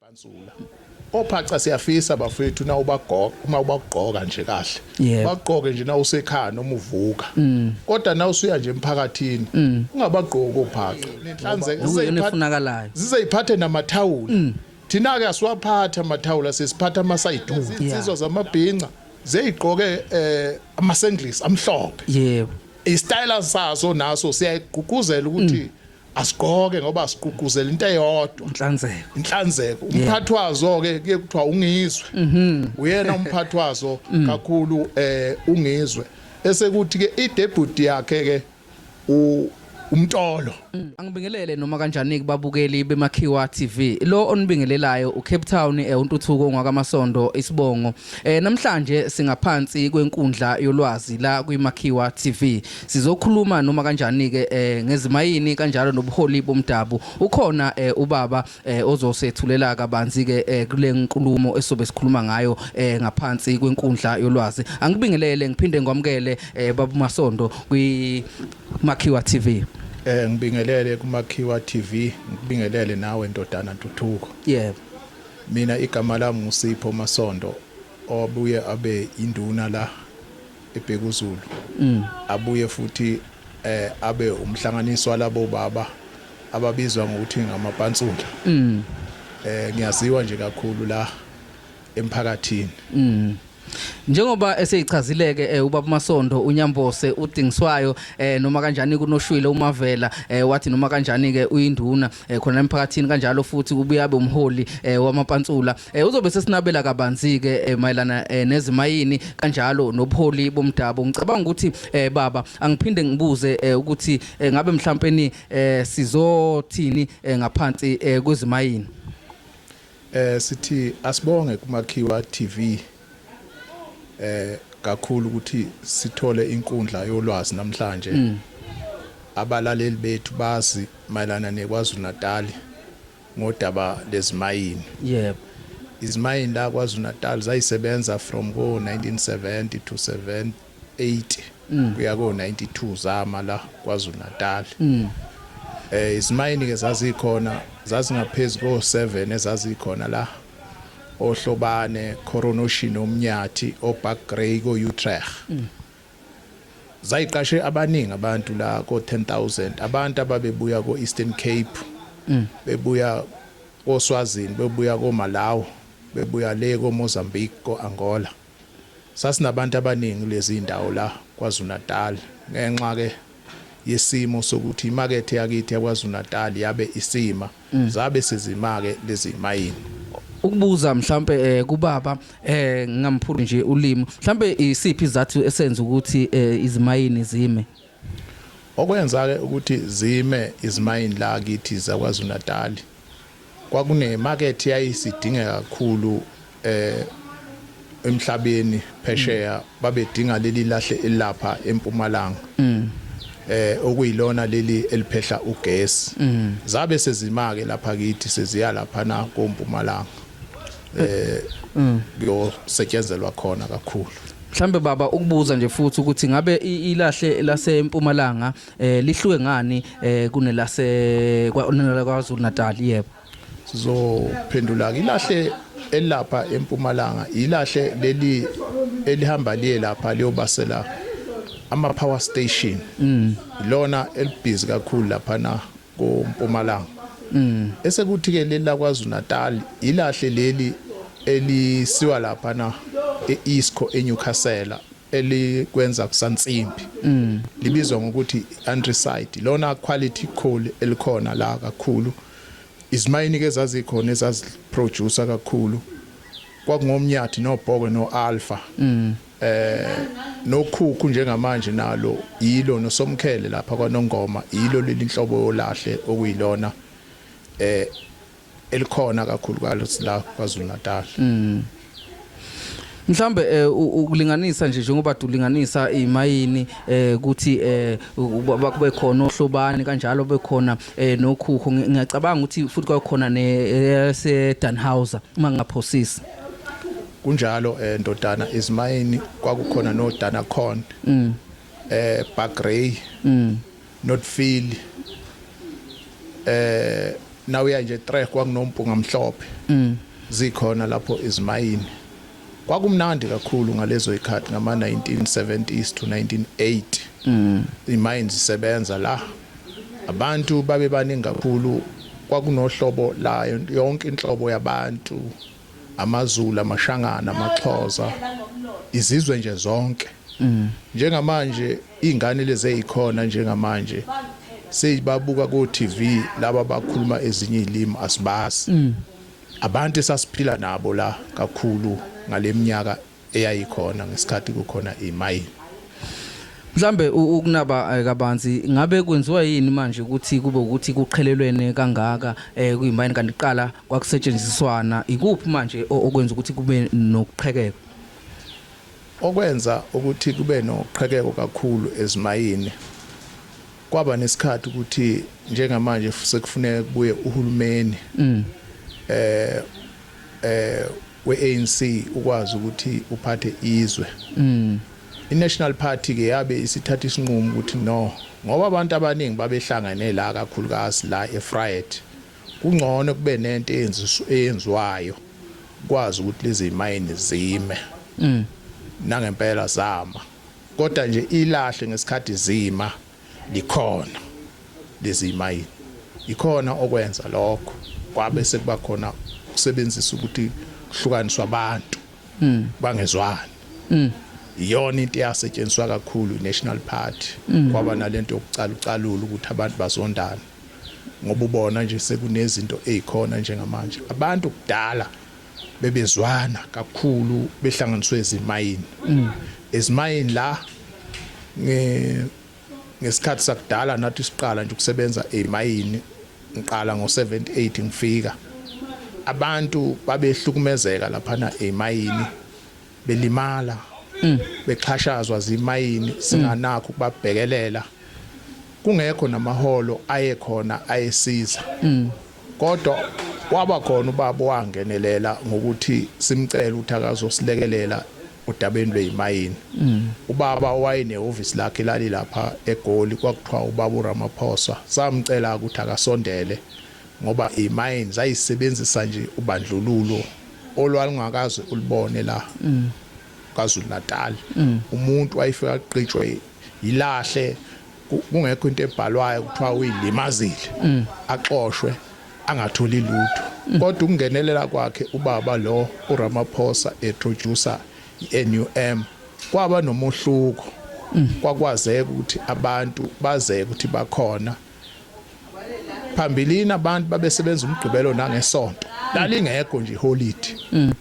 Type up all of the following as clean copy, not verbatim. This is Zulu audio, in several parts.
Ansula ophaca siyafisa bafethu na ubagoqa uma ubagqoka nje kahle bagqoke nje na usekhaya noma uvuka kodwa na usuya nje emphakathini ungabagqoki ophaca nenhlanzeko zizeyiphathe namathawula thina ke asiwaphatha amathawula sesiphatha amasayidu insizwa zamabhinqa zeyigqoke ama-singles amhlophe istyle saso naso siyayigqugquzela ukuthi asigqoke ngoba asigqugquzela into eyodwa inhlanzeko umphathi wazo ke kuye kuthiwa ungizwe uyena umphathi wazo kakhulu ungizwe esekuthi ke idebut yakhe ke umtolo angibingelele noma kanjani kubabukeli beMakhiwa TV lo onibingelelayo uCape Town uNtuthuko ngwakaMasondo isibongo namhlanje singaphansi kwenkundla yolwazi la kwiMakhiwa TV sizokhuluma noma kanjani ke ngezimayini kanjalo nobuholi bomdabu ukhona ubaba ozosethulela kabanzi ke kule nkulumo esobe sikhuluma ngayo ngaphansi kwenkundla yolwazi angibingelele ngiphinde ngwamukele baba Masondo kwiMakhiwa TV ngibingelele kuMakhiwa TV ngibingelele nawe ndodana Ntuthuko mina igama lami nguSipho Masondo obuye abe induna la eBhekuzulu abuye futhi abe umhlanganiswa labo baba ababizwa ngokuthi ngamapantsula ngiyaziwa nje kakhulu la emphakathini njengoba eseyichazileke ubaba Masondo uNyambose udingiswayo noma kanjani kunoshwile umavela wathi noma kanjani ke uyinduna khona emphakathini kanjalo futhi ubuye abe umholi wamapantsula uzobe sesinabela kabanzi ke mayelana nezimayini kanjalo nobuholi bomdabu ngicabanga ukuthi baba angiphinde ngibuze ukuthi ngabe mhlawumbe sizothini ngaphansi kwezimayini sithi asibonge kuMakhiwa TV kakhulu ukuthi sithole inkundla yolwazi namhlanje abalaleli bethu bazi mayelana neKwaZulu Natal ngodaba lezimayini izimayini la KwaZulu Natal zayisebenza from go 1970 to 78 kuya go 92 zama la KwaZulu Natal izimayini ke zazikhona zazingaphezulu go 7 ezazikhona la ohlobane Coronotion omnyathi oBackgrey ko Utrecht zayiqashe abaningi abantu la ko 10,000 abantu ababebuya ko Eastern Cape bebuya koSwazini bebuya ko Malawi bebuya le ko Mozambique ko Angola sasinabantu abaningi lezi indawo la KwaZulu Natal ngenxa ke yesimo sokuthi imakethe yakithi yaKwaZulu Natal yabe isima zabe sezimake lezi mayini ukubuza mhlambe kubaba ngamphula nje ulimi mhlambe isiphi izathu esenza ukuthi izimayini zime okwenza ke ukuthi zime izimayini la kithi zaKwaZulu Natal kwakune market yayisidinga kakhulu emhlabeni phesheya babedinga leli lahle elapha eMpumalanga okuyilona leli eliphehla ugesi zabe sezimake lapha kithi seziya lapha na koMpumalanga setshenzelwa khona kakhulu mhlambe baba ukubuza nje futhi ukuthi ngabe ilahle laseMpumalanga lihluke ngani kunelase kwaZulu Natal yebo sizophendula ilahle elapha eMpumalanga ilahle leli elihamba liye lapha liyobasela ama power station ilona elibhizi kakhulu lapha na koMpumalanga esekuthi ke leli la KwaZulu Natal ilahle leli elisiwa lapha na eIsco eNewcastle elikwenza kusansimbi libizwa ngokuthi andesite lona quality coal elikhona la kakhulu izimayini ke zazikhona ezaziproducer kakhulu kwakungomnyathi noBhoko noAlpha nokhukhu njengamanje nalo yilo nosomkhele lapha kwaNongoma yilo leli inhlobo yolahle okuyilona elikhona kakhulu kwalo la KwaZulu Natal mhlambe ukulinganisa nje njengoba ulinganisa imayini ukuthi kube khona ohlobane kanjalo bekhona nokhukhu ngiyacabanga ukuthi futhi kwakhona neSedanhauser uma ngaphosisi kunjalo ndodana izimayini kwakukhona noDanakhon Backgrey Northfield nawuya nje trek kwakunompunga mhlophe zikhona lapho izimayini kwakumnandi kakhulu ngalezo ikhathi ngama 1970s to 1980 imayini zisebenza la abantu babe baningi kakhulu kwakunohlobo la yonke inhlobo yabantu amaZulu amashangana amaXhosa izizwe nje zonke njengamanje ingane lezi ezikhona njengamanje seyibabuka ku TV laba bakhuluma ezinye izilimi asibazi abantu esasiphila nabo la kakhulu ngaleminyaka eyayikhona ngesikhathi kukhona imayini mhlambe ukunaba kabanzi ngabe kwenziwa yini manje ukuthi kube ukuthi kuqhelelwene kangaka kuyimayini kanti iqala kwakusetshenziswana ikuphi manje okwenza ukuthi kube nokuqhekeka okwenza ukuthi kube noqhekeko kakhulu ezimayini kwaba nesikhathi ukuthi njengamanje sekufuneka kubuye uhulumeni we-ANC ukwazi ukuthi uphathe izwe i-National Party ke yabe isithatha isinqumo ukuthi no ngoba abantu abaningi babehlangane la kakhulukazi la eFriday kungcono kube nento eyenziwayo kwazi ukuthi lezi imayini zime nangempela zama kodwa nje ilahle ngesikhathi zima likhona lezi imayini ikhona okwenza lokho kwabe sekuba khona ukusebenzisa ukuthi kuhlukaniswa abantu bangezwani iyona into yasetshenziswa kakhulu iNational Party kwaba nalento yokucala ucalula ukuthi abantu bazondana ngoba ubona nje sekunezinto ezikhona njengamanje abantu kudala bebezwana kakhulu behlanganiswe ezimayini ezimayini la ngesikhathi sakudala nathi siqala nje ukusebenza ezimayini ngiqala ngo78 ngifika abantu babehlukumezeka laphana ezimayini belimala bexhashazwa zimayini singanakho ukubabhekelela kungekho namaholo ayekhona ayesiza kodwa waba khona ubaba wangenelela ngokuthi simcela ukuthi akazosilekelela udabeni lwezimayini ubaba wayenehhovisi lakhe lali lapha eGoli kwakuthiwa ubaba uRamaphosa samcela ukuthi akasondele ngoba imayini zayisebenzisa nje ubandlululo olwalungakaze ulibone la KwaZulu Natal umuntu wayefika aqhitshwe ilahle kungekho into ebhalwayo kuthiwa uyilimazile axoshwe angatholi lutho kodwa ukungenelela kwakhe ubaba lo uRamaphosa introducer iNUM kwaba nomohluko kwakwazeka ukuthi abantu bazeke ukuthi bakhona phambilini abantu babesebenza umgqibelo nangesonto lalingekho nje holiday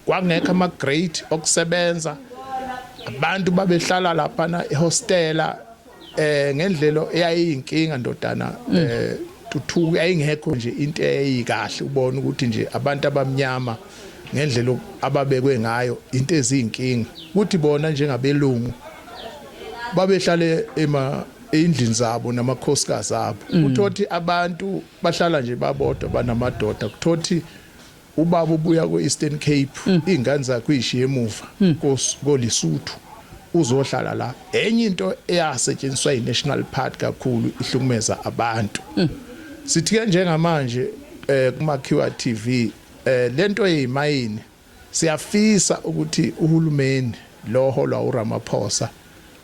kwakungekho ama grade okusebenza abantu babehlala lapha na ehostela ngendlelo eyayinkinga ndodana tuthuku ayingekho nje into eyikahle ubona ukuthi nje abantu abamnyama ngendlela ababekwe ngayo into ezinkinga ukuthi bona njengabelungu babehlale endlini zabo namakhosikazi abo uthothi abantu bahlala nje babodwa banamadoda kuthothi ubaba ubuya kweEastern Cape ingane zakhe uyishiye emuva koLesotho uzohlala la enye into eyasetshenziswa iNational Party kakhulu ihlukumeza abantu sithi ke njengamanje kumakhiwa TV lento yezimayini siyafisa ukuthi uhulumeni lo holwa uRamaphosa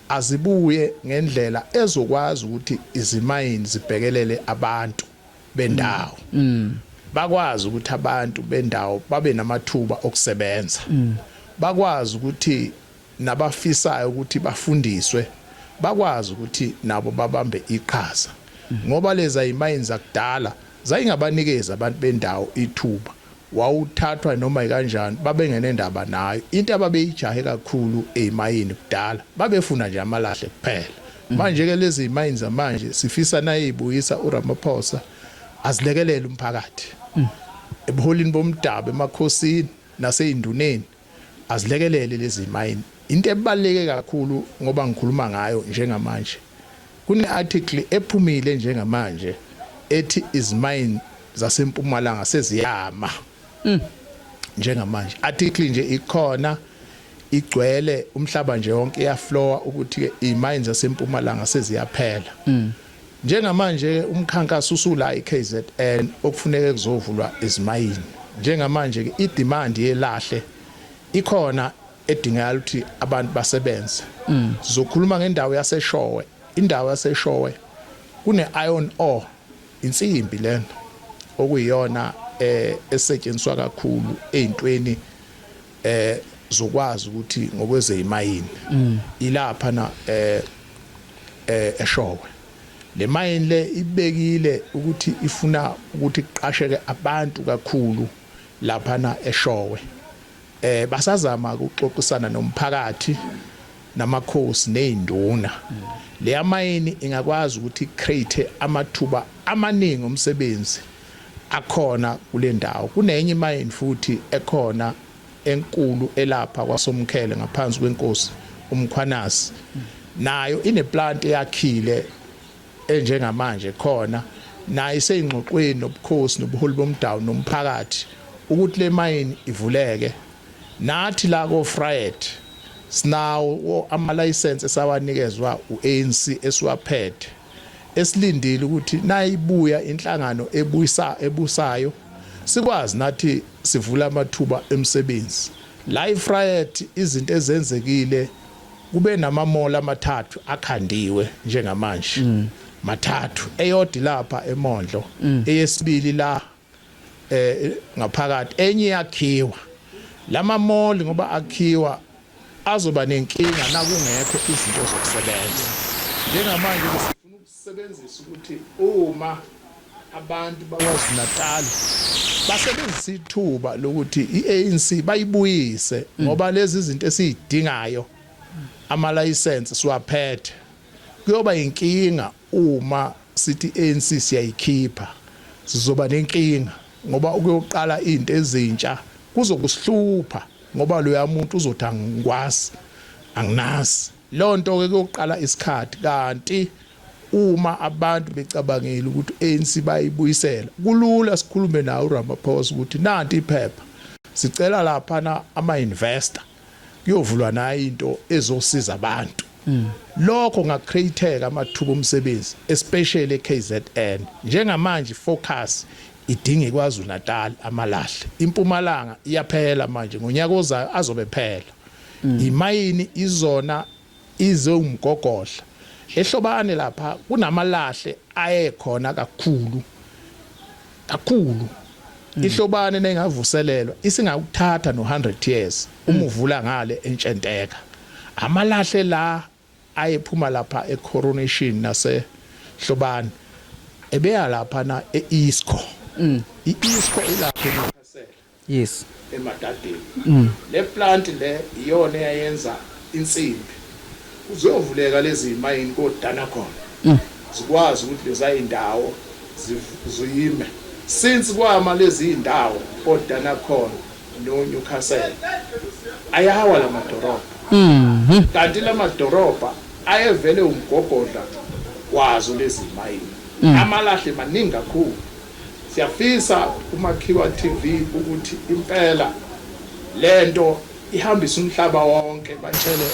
azibuye ngendlela ezokwazi ukuthi izimayini zibhekelele abantu bendawo bakwazi ukuthi abantu bendawo babe namathuba okusebenza bakwazi ukuthi nabafisayo ukuthi bafundiswe bakwazi ukuthi nabo babambe iqhaza ngoba leza imayini zakudala zayingabanikeza abantu bendawo ithuba wawuthathwa noma kanjani babengenendaba nayo into ababeyijahe kakhulu ezimayini kudala babefuna nje amalahle kuphela manje ke lezi imayini zamanje sifisa nayibuyisa uRamaphosa azilekelele umphakathi ebuholini bomdaba emakhosini naseyinduneni azilekelele lezi imayini into ebaleke kakhulu ngoba ngikhuluma ngayo njengamanje kune article ephumile njengamanje ethi izimayini zaseMpumalanga seziyama njengamanje article nje ikhona igcwele umhlaba nje wonke iyaflowa ukuthi ke imayini zaseMpumalanga seziyaphela njengamanje umkhankaso usula iKZN okufuneka kuzovulwa izimayini njengamanje ke idemand yelahle ikhona edingala ukuthi abantu basebenze sizokhuluma ngendawo yaseshowe indawo yaseshowe kune iron ore insimbi lena okuyiyona esetshenziswa kakhulu ezintweni zokwazi ukuthi ngokweze imayini ilapha na eshowe le mayini le ibekile ukuthi ifuna ukuthi iqasheke abantu kakhulu lapha na eshowe basazama ukuxoxisana nomphakathi namakhosi neinduna le amayini ingakwazi ukuthi create amathuba amaningi omsebenzi akhona kule ndawo kunenye imayini futhi ekhona enkulu elapha kwaSomkhele ngaphansi kwenkosi umkhwanasi nayo ine plant eyakhile enjengamanje khona nayo iseyingxoxweni nobukhosi nobuholi bomdawu nomphakathi ukuthi le mayini ivuleke nathi la ko Friday sinawo ama license esawanikezwa uANC esiwaphethe esilindile ukuthi nayibuya inhlangano ebusayo sikwazi nathi sivula amathuba emsebenzi la iFriday izinto ezenzekile kube namamall amathathu akhandiwe njengamanje mathathu eyodi lapha eMondlo eyesibili la ngaphakathi enye yakhiwa lama mall ngoba akhiwa azoba nenkinga nakungekho izinto zokusebenza njengamanje sifuna ukusebenzisa ukuthi uma abantu bakwazi Natal basebenzisa ithuba lokuthi iANC bayibuyise ngoba lezi izinto esizidingayo ama license siwaphethe kuyoba inkinga uma sithi ANC siyayikhipha sizoba nenkinga ngoba ukuyoqala izinto ezintsha kuzokusihlupha ngoba lo yamuntu uzothi angikwazi anginazi lonto ke kuyoqala isikhathi kanti uma abantu becabangela ukuthi ANC bayibuyisela kulula sikhulume nawe uRamaphosa ukuthi nanti iphepha sicela lapha na ama investor kuyovulwa nayo into ezosiza abantu lokho ngacreateka amathuba omsebenzi especially eKZN njengamanje focus idinge kwaZulu Natal amalahle impumalanga iyaphela manje ngonyaka ozayo azobe phela imayini izona izomgogodla ehlobane lapha kunamalahle ayekhona kakhulu ihlobane nengavuselelwa isingakuthatha no100 years uma uvula ngale entshenteka amalahle la ayephuma lapha ecoronation nase hlobane ebeya lapha na eIsco iIsco ilapha eMakhasela yes emadadeni le plant le iyona eyayenza insimbi uzovuleka lezi imayini kodana khona zikwazi ukuthi lezi indawo ziyime since kwama lezi indawo kodana khona no Newcastle ayawa la madorobha kanti la madorobha ayevele umgogodla kwazo lezi imayini amalahle maningi kakhulu siyafisa uMakhiwa TV ukuthi impela lento ihambisa umhlaba wonke batshele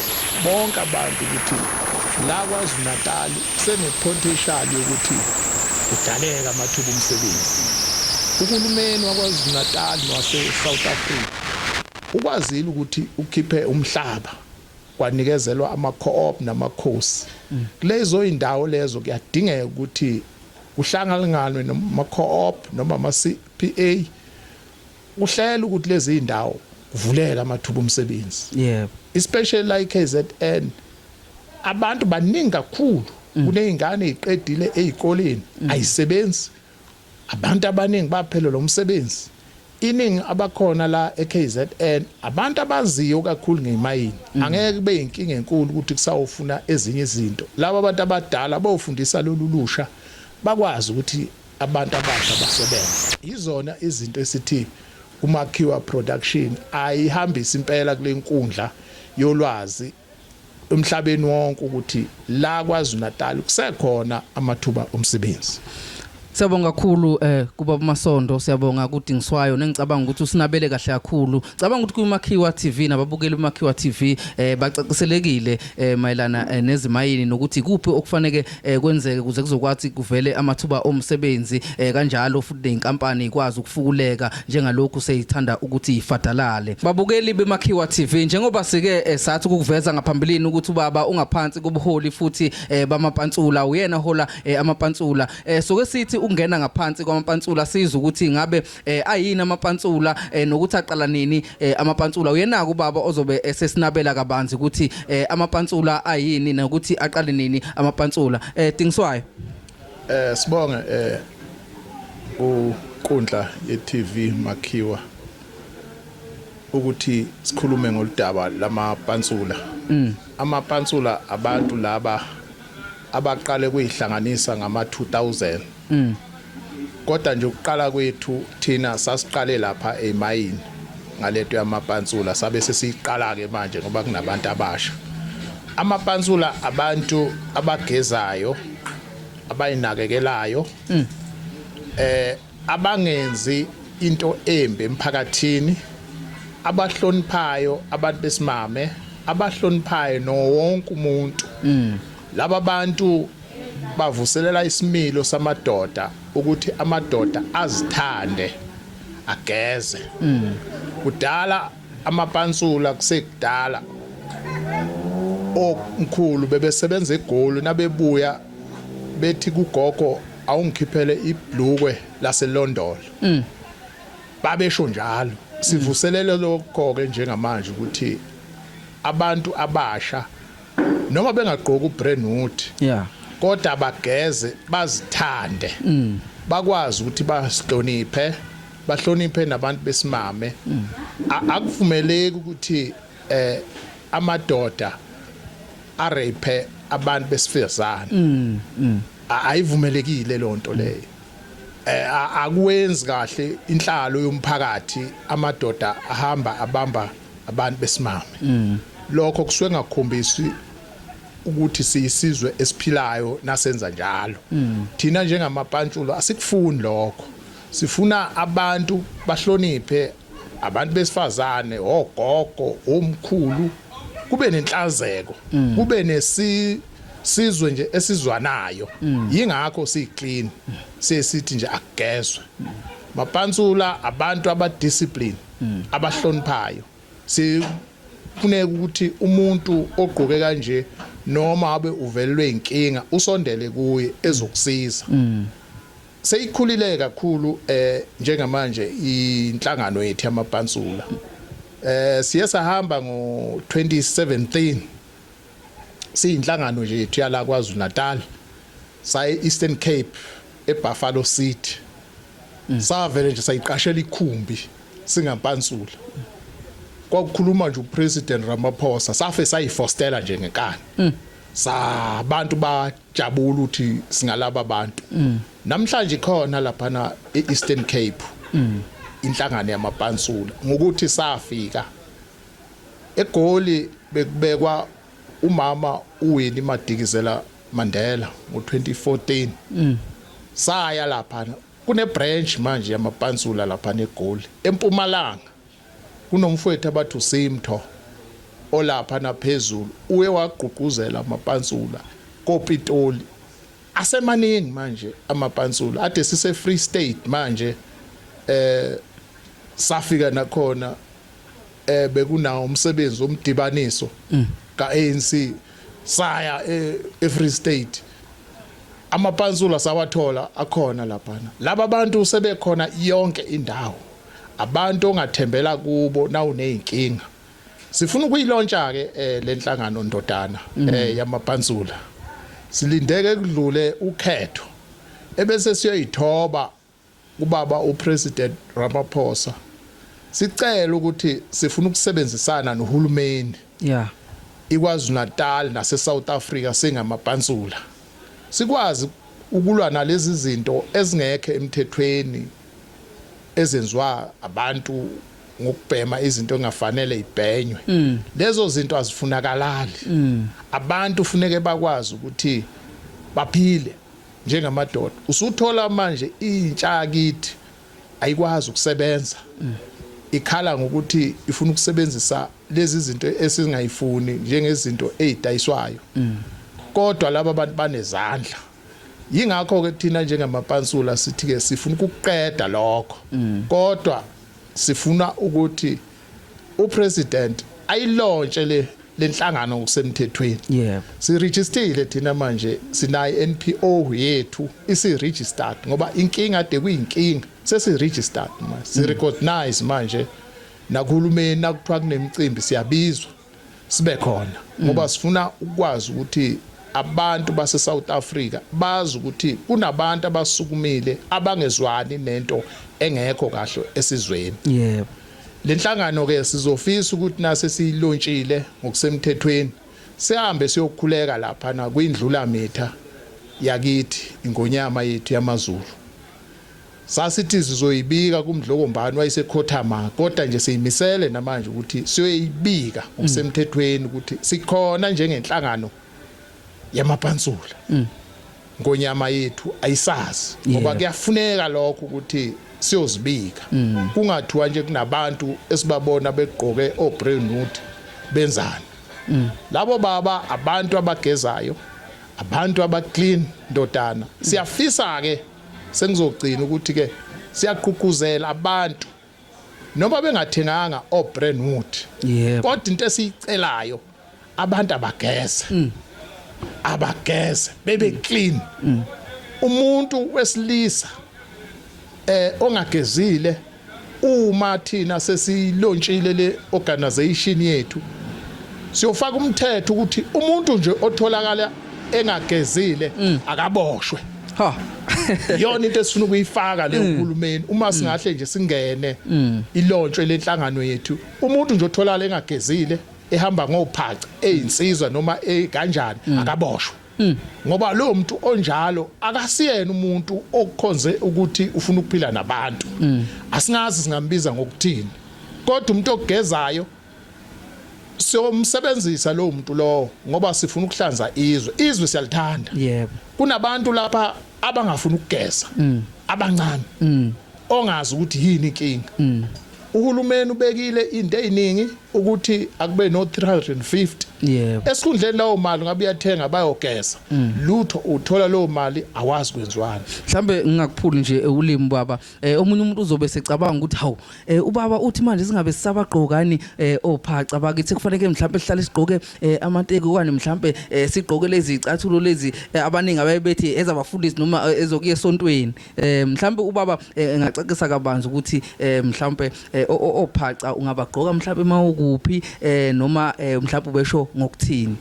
bonke abantu ukuthi la kwaZulu Natal senepotential yokuthi udaleka amathuba omsebenzi uhulumeni wakwaZulu Natal wase South Africa ukwazile ukuthi ukhiphe umhlaba kwanikezelwa ama-co-op namakhosi kulezo indawo lezo kuyadingeka ukuthi kuhlanganwe nama-co-op noma ama-CPA uhlela ukuthi lezi indawo kuvuleka amathuba omsebenzi yebo especially like KZN abantu baningi kakhulu kunezingane eziqedile ezikoleni ayisebenzi abantu abaningi baphela lo msebenzi iningi abakhona la eKZN abantu abaziyo kakhulu ngemayini angeke kube inkinga enkulu ukuthi kusawufuna ezinye izinto laba abantu abadala bawufundisa lolulusha bakwazi ukuthi abantu abasha basebenze izona izinto esithi uMakhiwa production ayihambisa impela kule nkundla yolwazi emhlabeni wonke ukuthi la kwaZulu Natal kusekhona amathuba omsebenzi Siyabonga kakhulu kuba Masondo, siyabonga kudingiswayo nengicabanga ukuthi usinabele kahle kakhulu. Cabanga ukuthi kuMakhiwa TV nababukeli uMakhiwa TV bacaciselekile mayelana nezimayini nokuthi kuphi okufanele kwenzeke kuze kuzokwazi kuvele amathuba omsebenzi kanjalo futhi inkampani ikwazi ukufukuleka njengalokhu seyithanda ukuthi ifadalale. Babukeli beMakhiwa TV njengoba sike sathi ukuveza ngaphambilini ukuthi ubaba ungaphansi kobuholi futhi bamapantsula uyena hola amapantsula soke sithi ungena ngaphansi kwamapantsula sizwe ukuthi ngabe ayini amapantsula nokuthi aqala nini amapantsula uyena kubaba ozobe esesinabela kabanzi ukuthi amapantsula ayini nokuthi aqale nini amapantsula Dingiswayo sibonge unkundla ye-TV Makhiwa ukuthi sikhulume ngoludaba lamapantsula amapantsula abantu laba abaqale kuyihlanganisa ngama 2000 kodwa nje ukuqala kwethu thina sasiqale lapha emayini ngaleto yamapantsula sabe sesiqala ke manje ngoba kunabantu abasha amapantsula abantu abagezayo abayinakekelayo abangenzi into embe emphakathini abahloniphayo abantu besimame abahloniphayo no wonke umuntu laba bantu bavuselela isimilo samadoda ukuthi amadoda azithande ageze kudala amapantsula kusekudala omkhulu bebesebenza eGoli nabebuya bethi kugogo awungikhiphele ibhlukwe laseLondon babesho njalo sivuselele lokho ke njengamanje ukuthi abantu abasha noma bengagqoka ubrandwood kodwa bageze bazithande bakwazi ukuthi basihloniphe bahloniphe nabantu besimame akuvumeleki ukuthi amadoda arape abantu besifazane ayivumelekile lonto leyo akwenzi kahle inhlalo yomphakathi amadoda ahamba abamba abantu besimame lokho kusuke ngakhombisi ukuthi siyisizwe esiphilayo nasenza njalo thina njengamapantsula asikufuni lokho sifuna abantu bahloniphe abantu besifazane ogogo omkhulu kube nenhlazeko kube nesizwe nje esizwanayo yingakho siclean sesithi nje akugezwe mapantsula abantu abadiscipline abahloniphayo sifuneka ukuthi umuntu ogqoke kanje noma abe uvelelwe inkinga usondele kuye ezokusiza seyikhulile kakhulu njengamanje inhlangano yethu yamapantsula siye sahamba ngo2017 siyinhlangano nje yethu yala kwaZulu Natal saye Eastern Cape eBuffalo City savele nje sayiqashela ikhumbi singapantsula kwakukhuluma nje uPresident Ramaphosa safe sayifostela nje ngenkani sabantu bajabula ukuthi singalaba abantu namhlanje khona lapha na eEastern Cape inhlangano yamapantsula ngokuthi safika eGoli bekubekwa umama uWinnie Madikizela Mandela ngo2014 saya lapha kune branch manje yamapantsula lapha neGoli eMpumalanga kunomfowethu abathu Sipho olapha naphezulu uye wagqugquzela amapantsula koPitoli asemaningi manje amapantsula ade sise Free State manje safika nakhona bekunawo umsebenzi omdibaniso kaANC saya eFree State amapantsula sawathola akhona lapha laba bantu sebekhona yonke indawo abantu ongathembela kubo nawuneyinkinga sifuna ukuyilontsha ke lenhlangano ndodana yamapantsula silindeke kudlule ukhetho ebese siyoyithoba kubaba uPresident Ramaphosa sicela ukuthi sifuna ukusebenzisana nohulumeni iKwaZulu Natal nase South Africa singamapantsula sikwazi ukulwa nalezi zinto ezingekho emthethweni ezenziwa abantu ngokubhema izinto engafanele ibhenywe lezo zinto azifunakalali abantu kufuneke bakwazi ukuthi baphile njengamadoda usuthola manje intsha kithi ayikwazi ukusebenza ikhala ngokuthi ifuna ukusebenzisa lezi zinto esingayifuni njengezinto ezidayiswayo kodwa laba abantu banezandla yingakho ke thina njengamapansula sithi ke sifuna ukuqeda lokho kodwa sifuna ukuthi upresident ayilontshe lenhlangano ngokusemthethweni yebo siregistrile thina manje sinayi NPO yethu isi-registered ngoba inkinga ade kuyinkinga sesi-registered manje si-recognize manje nakuhulumeni nakuthiwa kunemicimbi siyabizwa sibe khona ngoba sifuna ukwazi ukuthi abantu base South Africa bazi ukuthi kunabantu abasukumile abangezwani nento engekho kahle esizweni yebo lenhlangano ke sizofisa ukuthi nase siyilontshile ngokusemthethweni sihambe siyokhuleka lapha na kwindlula mitha yakithi ingonyama yethu yamaZulu sasithi sizoyibika kumdlokombani wayesekhothama kodwa nje siyimisele namanje ukuthi siyoyibika ngokusemthethweni ukuthi sikhona njengenhlangano yamapansula ngonyama yethu ayisazi ngoba kuyafuneka lokho ukuthi siyozibika kungathiwa nje kunabantu esibabona begqoke obrandwood benzani labo baba abantu abagezayo abantu abaclean ndodana siyafisa ke sengizogcina ukuthi ke siyaqhuquzela abantu noma bengathenganga obrandwood kodwa into esicelayo abantu abageze bebe clean umuntu wesilisa ongagezile uma thina sesilontshile le organization yethu siyofaka umthetho ukuthi umuntu nje otholakala engagezile akaboshwe ha yona into esifuna ukuyifaka le uhulumeni uma singahle nje singene ilontshe lenhlangano yethu umuntu nje otholakala engagezile ehamba ngophaca eyinsizwa noma kanjani akaboshwe ngoba lo muntu onjalo akasiyena umuntu okukhonze ukuthi ufuna ukuphila nabantu asingazi singambiza ngokuthini kodwa umuntu ogezayo siyomsebenzisa lo muntu lo ngoba sifuna ukuhlanza izwe siyalithanda yebo kunabantu lapha abangafuna ukugeza abancane ongazi ukuthi yini inkinga uhulumeni ubekile into eziningi ukuthi akube no 350 yebo esikhundleni lawo mali ngabe uyathenga bayogeza lutho uthola lawo mali awazi kwenziwani mhlambe ngingakuphuli nje ulimi baba omunye umuntu uzobe secabanga ukuthi hawu ubaba uthi manje singabe sisabagqokani ophaca bakithi kufanele mhlambe sihlale sigqoke amanteki kwani mhlambe sigqoke lezi icathulo lezi abaningi abayebethi ezabafundisi noma ezokuye esontweni mhlambe ubaba engacacisa kabanzi ukuthi mhlambe ophaca ungabagqoka mhlambe mawukuphi noma mhlambe ubesho ngokuthini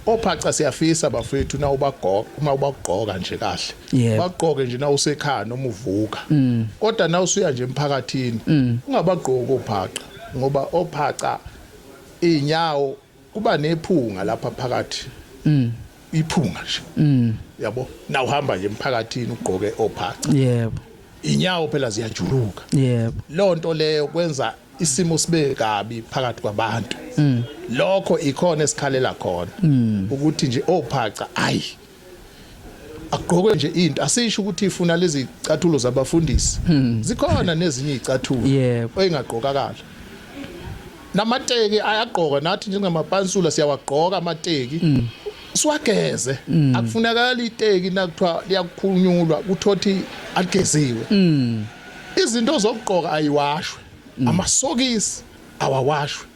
ophaca siyafisa bafethu na ubagoqa uma ubagqoka nje kahle bagqoke nje na usekhaya noma uvuka kodwa na usuya nje emphakathini ungabagqoki ophaca ngoba ophaca inyawo kuba nephunga lapha phakathi iphunga nje yabo na uhamba nje emphakathini ugqoke ophaca yebo inyawo phela ziyajuluka yebo lonto leyo kwenza isimo sibe kabi phakathi kwabantu lokho ikhona esikhalela khona ukuthi nje ophaca agqoke nje into asisho ukuthi ifuna lezi icathulo zabafundisi zikhona nezinye icathulo oyingagqokakala namateki ayagqoka nathi njengamapansula siyawagqoka amateki siwageze akufunakala iteki nakuthiwa liyakuphunyulwa kuthothi ageziwe izinto zokugqoka ayiwashwe amasokisi awawashwe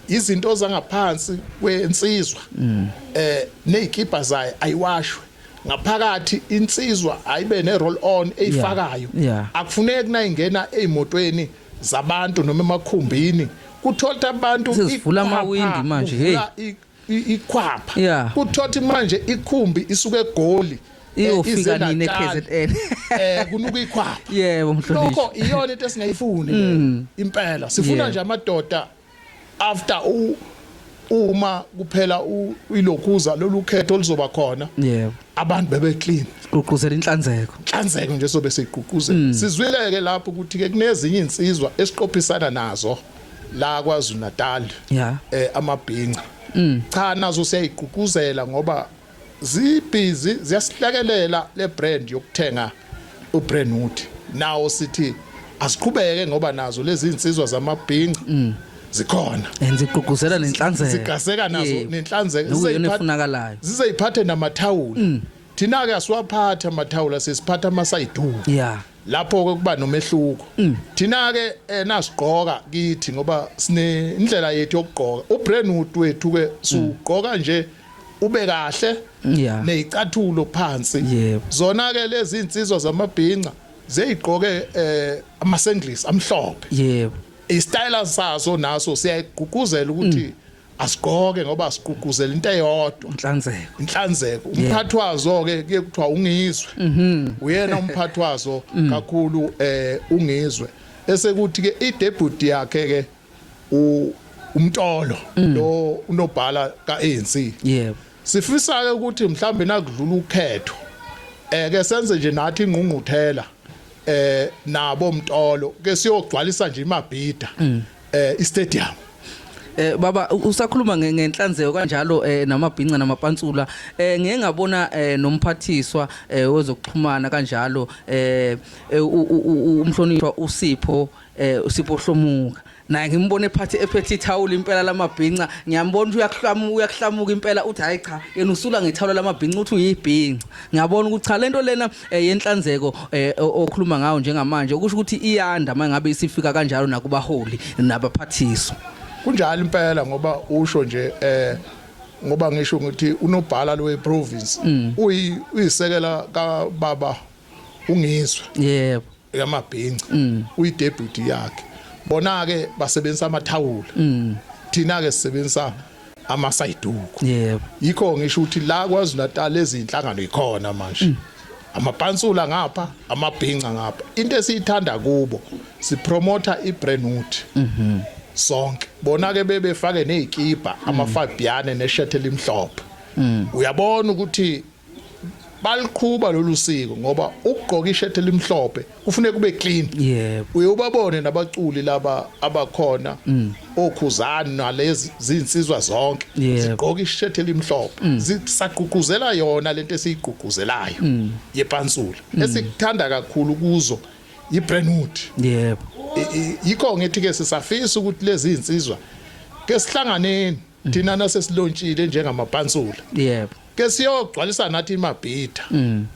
izinto zangaphansi kwensizwa nezikipa zayo ayiwashwe ngaphakathi insizwa ayibe ne roll on eyifakayo akufuneki nayingena ezimotweni zabantu noma emakhumbini kuthola abantu sivula amawindi manje hey ikhwapha kuthothi manje ikhumbi isuke egoli iyofika nini eKZN kunuka ikhwapha yebo mhlonishwa lokho iyona into esingayifuni impela sifuna nje amadoda after uma kuphela ilokhuza lolukhetho lizoba khona yebo abantu bebe clean uqhuzela inhlanzeko nje sobe siqhuquzela sizwileke lapho ukuthi ke kunezinye insizwa esiqophisana nazo la KwaZulu-Natal amabhinqa cha nazo siyayiqhuquzela ngoba zibhizi ziyasihlakelela le brand yokuthenga uBrandwood nawo sithi asiqhubeke ngoba nazo lezi insizwa zamabhinqa zikhona zigqugquzela nenhlanzeko zigaseka nazo nenhlanzeko zizeyifunakalayo zizeyiphathe namathawula thina ke asiwaphatha amathawula sesiphatha amasayidu lapho kuba nomehluko thina ke nasigqoka kithi ngoba sine indlela yethu yokugqoka uBrandwood wethu ke sugqoka nje ube kahle nezicathulo phansi zona ke lezi insizwa zamabhinqa zeyigqoke amasenglis amhlophe istyle saso naso siyayigqugquzela ukuthi asigqoke ngoba asigqugquzela into eyodwa inhlanzeko umphathi wazo ke kuthiwa ungizwe uyena umphathi wazo kakhulu ungizwe esekuthi ke idebut yakhe ke umtolo lo unobhala kaANC sifisa ke ukuthi mhlambe nakudlula ukhetho ke senze nje nathi ingqungquthela nabo mtolo ke siyogcwalisa nje imabhida istadium baba usakhuluma ngenhlanzeko kanjalo namabhinqa namapantsula ngeke ngabona nomphathiswa wezokuxhumana kanjalo umhlonishwa uSipho Hlomuka naye ngimbone ephethe ithawula impela lamabhinqa ngiyambona uyahlamuka impela uthi hayi cha yena usula ngethawula lamabhinqa uthi uyibhinqa ngiyabona ukuthi cha lento lena yenhlanzeko okhuluma ngayo njengamanje ukusho ukuthi iyanda mangabe isifika kanjalo nakubaholi nabaphathiswa kunjalo impela ngoba usho nje ngoba ngisho ukuthi unobhala lo province uyisekela kaBaba ungizwe yebo yamabhinqa uyidebut yakhe bona ke basebenzisa amathawula thina ke sisebenzisa amasayiduko yikho ngisho ukuthi la KwaZulu-Natal ezinhlangano ikhona manje amapansula ngapha amabhinqa ngapha into esiyithanda kubo sipromota iBrandwood sonke bona ke bebefake nezikipa amafabiyane neshirt elimhlophe uyabona ukuthi baliqhuba lolu siko ngoba ukugqoka ishirt elimhlophe kufanele kube clean uyobabone nabaculi laba abakhona okhuzana nalezi zinsizwa zonke zigqoka ishirt elimhlophe zisaqhuquzela yona lento esiyigqugquzelayo yepansula esikuthanda kakhulu kuzo iBrandwood yikho ngithi ke sisafisa ukuthi lezi insizwa ke sihlanganeni thina nasesilontshile njengamapansula ke siyogcwalisa nathi imabhida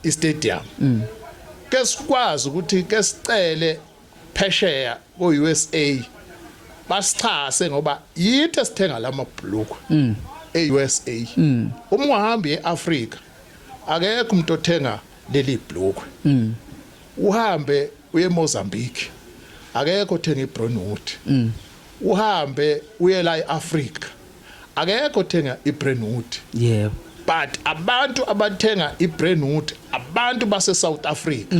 istadium ke sikwazi ukuthi ke sicele phesheya ko-USA basichase ngoba yithi esithenga lamabhlukwe e-USA uma uhambe eAfrika akekho umuntu othenga leli bhlukwe uhambe uye eMozambique akekho othenga iBrandwood uhambe uye la eAfrika akekho othenga iBrandwood but abantu abathenga iBrandwood abantu base South Africa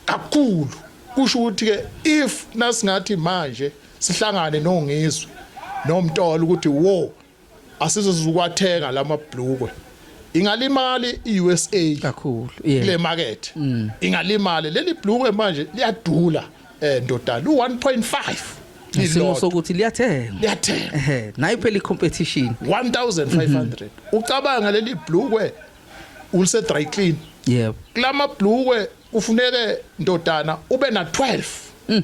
kakhulu kusho ukuthi ke if nasingathi manje sihlangane nongizwe nomtolo ukuthi wo asizozukwathenga lamabhlukwe ingalimali iUSA kakhulu kule market ingalimali leli bhlukwe manje liyadula ndodana u1.5 isimo sokuthi liyathenga nayo phela icompetition 1500 ucabanga leli bhlukwe ulise dry clean kulama bhlukwe ufuneke ndodana ube na 12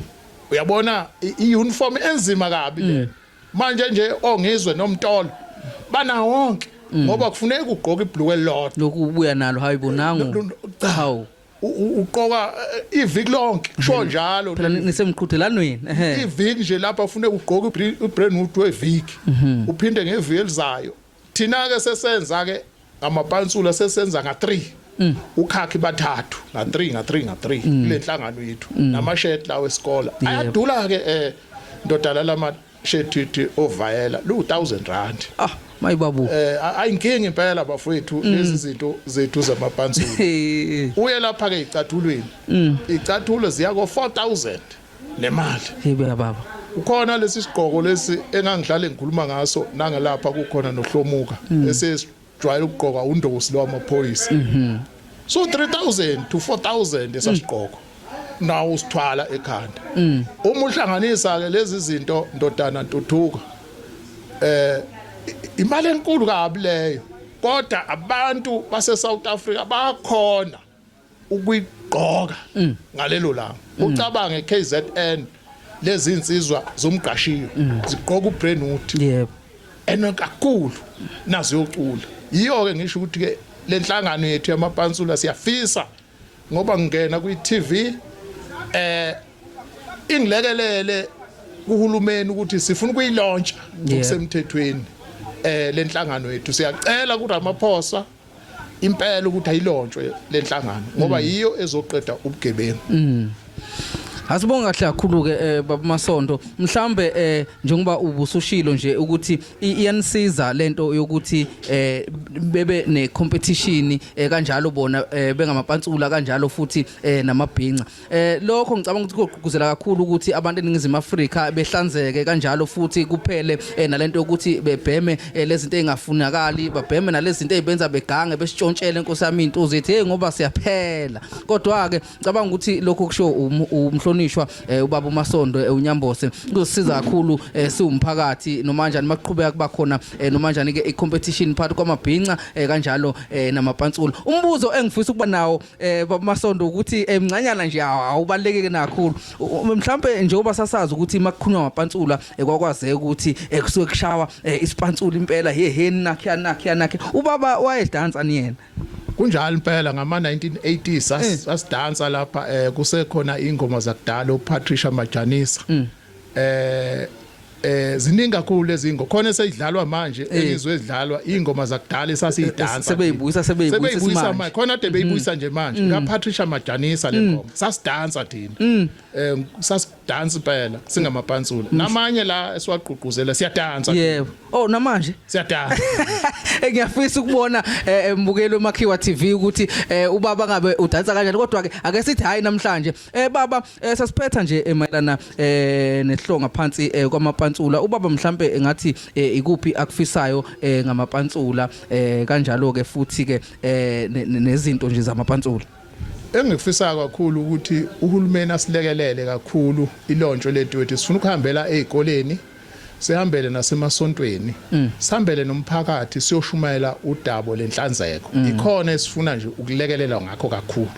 uyabona iuniform enzima kabi le manje nje ongizwe nomtolo bana wonke ngoba kufuneka ugqoke ibhlukwe elilodwa lokubuya nalo hayibonanga hawu uqoka iviki lonke kusho njalo phela nisemqhudelanweni iviki nje lapha ufuneka ugqoke iBrandwood weviki uphinde ngeviki elizayo thina ke sesenza ke ngamapansula sesenza nga3 ukhakhi bathathu nga3 kule nhlangano yethu namashirt lawo esikole ayadula ke ndodala lama shirt ovayela lu1000 mayibabu ayinkingi impela bafowethu lezi zinto zethu zamapansula uye lapha ke icathulweni icathulo ziya ko 4000 nemali baba ukhona lesi sigqoko lesi engangidlala engikhuluma ngaso nangelapha kukhona noHlomuka esesijwayele ukugqoka undosi lwamaphoyisa so 3000 to 4000 esasigqoko nawo usithwala ekhanda uma uhlanganisa ke lezi zinto ndodana ntuthuka imali enkulu kabi leyo kodwa abantu base South Africa bakhona ukuyigqoka ngalelo langa ucabange KZN lezi insizwa zomgqashiyo zigqoka uBrentwood yebo kakhulu nazo yocula yiyo ke ngisho ukuthi ke lenhlangano yethu yamapansula siyafisa ngoba ngena kwi-TV ingilekelele kuhulumeni ukuthi sifuna ukuyilaunch ngokusemthethweni lenhlangano yethu siyacela kuRamaphosa impela ukuthi ayilontshe lenhlangano ngoba yiyo ezoqeda ubugebengu Asibonga kahle kakhulu ke baba Masondo mhlambe njengoba ubusushilo nje ukuthi iyanisiza lento yokuthi bebe ne competition kanjalo bona bengamapantsula kanjalo futhi namabhinca lokho ngicabanga ukuthi kugqugquzela kakhulu ukuthi abantu eningizimu Afrika behlanzeke kanjalo futhi kuphele nalento yokuthi bebheme lezi zinto ezingafunakali babheme nalezi zinto ezibenza begange besitshontshele inkosi yami into uzithi hey ngoba siyaphela kodwa ke ngicabanga ukuthi lokho kusho umhlonishwa ubaba Masondo uNyambose kuzosiza kakhulu siwumphakathi noma kanjani maqhubeka kuba khona noma kanjani ke icompetition phakathi kwamabhinca kanjalo namapantsula umbuzo engifisa ukuba nawo baba Masondo ukuthi emncanyana nje awubalekeke nakhulu mhlambe njengoba sasazi ukuthi makukhulunywa ngamapantsula kwakwazeka ukuthi kusuke kushawa isipantsula impela heheni nakhe ubaba wayedansa niyena kunjalo impela ngama 1980s sasidansa lapha kusekhona ingoma zakudala uPatricia Majanisa ziningi kakhulu lezi ingoma khona eseyidlalwa manje elizwe edlalwa ingoma zakudala esasiyidansa sebeyibuyisa manje khona ade beyibuyisa nje manje kaPatricia Majanisa le ngoma sasidansa thina sasidansa phela singamapantsula namanye la esiwaqhuquzela siyadansa yebo namanje siyadansa ngiyafisa ukubona embukelo emakhiwa TV ukuthi ubaba ngabe udansa kanjani kodwa ke ake sithi hayi namhlanje baba sasiphetha nje emayelana nehlonga phansi kwamapantsula ubaba mhlambe ngathi ikuphi akufisayo ngamapantsula kanjalo ke futhi ke nezinto nje zamapantsula engifisa kakhulu ukuthi uhulumeni asilekelele kakhulu ilontsho lethu wethu sifuna ukuhambela ezikoleni sihambele nasemasontweni sihambele nomphakathi siyoshumayela udabo lenhlanzeko ikhona esifuna nje ukulekelela ngakho kakhulu